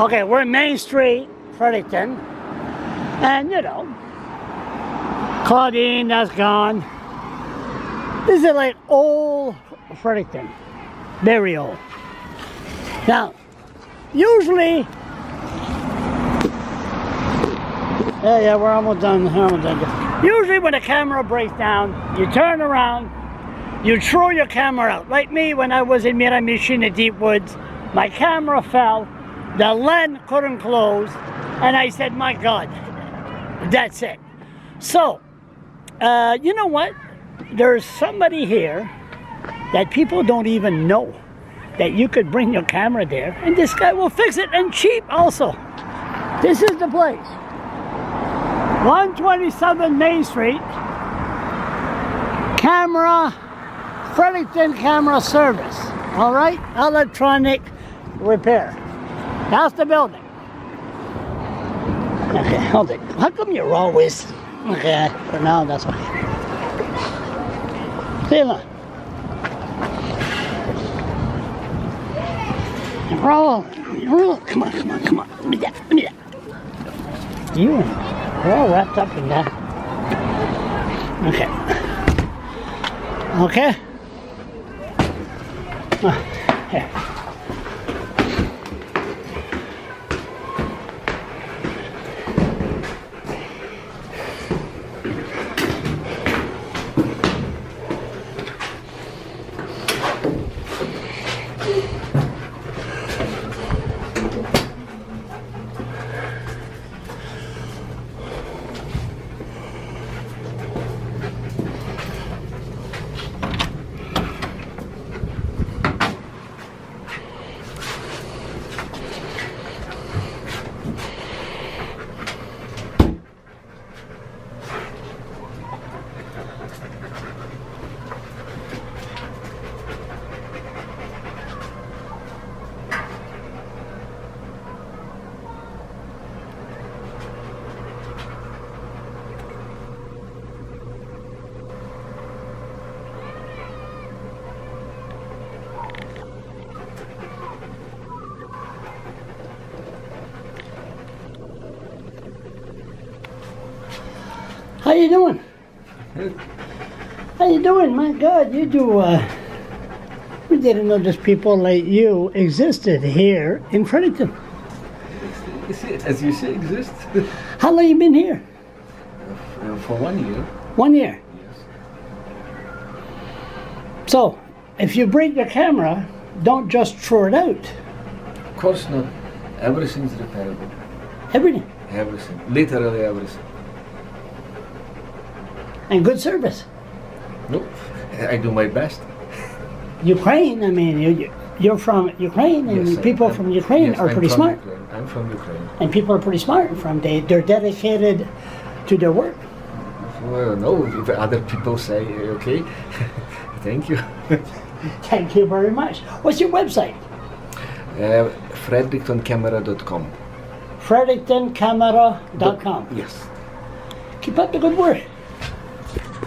Okay, we're in Main Street, Fredericton, and you know, Claudine, that's gone. This is like old Fredericton, very old. Now, usually, yeah, we're almost done. Usually when the camera breaks down, you turn around, you throw your camera out. Like me, when I was in Miramichi in the deep woods, my camera fell, the lens couldn't close, and I said, my God, that's it. So, you know what? There's somebody here that people don't even know that you could bring your camera there, and this guy will fix it, and cheap also. This is the place. 127 Main Street, Fredericton Camera Service. All right, electronic repair. That's the building. Okay, hold it. How come you're always... Okay, for now, that's okay. See you. Roll. Come on. Give me that. We're all wrapped up in that. Okay. Here. How you doing? Good. How you doing? My God, you do, we didn't know just people like you existed here in Fredericton. As you say, exist. How long you been here? For 1 year. 1 year. Yes. So, if you break your camera, don't just throw it out. Of course not. Everything's repairable. Everything. Everything. Literally everything. And good service. Nope. I do my best. Ukraine, I mean, you're from Ukraine, and Yes, people I'm- from Ukraine yes, are I'm pretty from smart. Ukraine. I'm from Ukraine. And people are pretty smart. They're dedicated to their work. Well, no, if other people say, okay, thank you. Thank you very much. What's your website? Frederictoncamera.com. FrederictonCamera.com. Yes. Keep up the good work.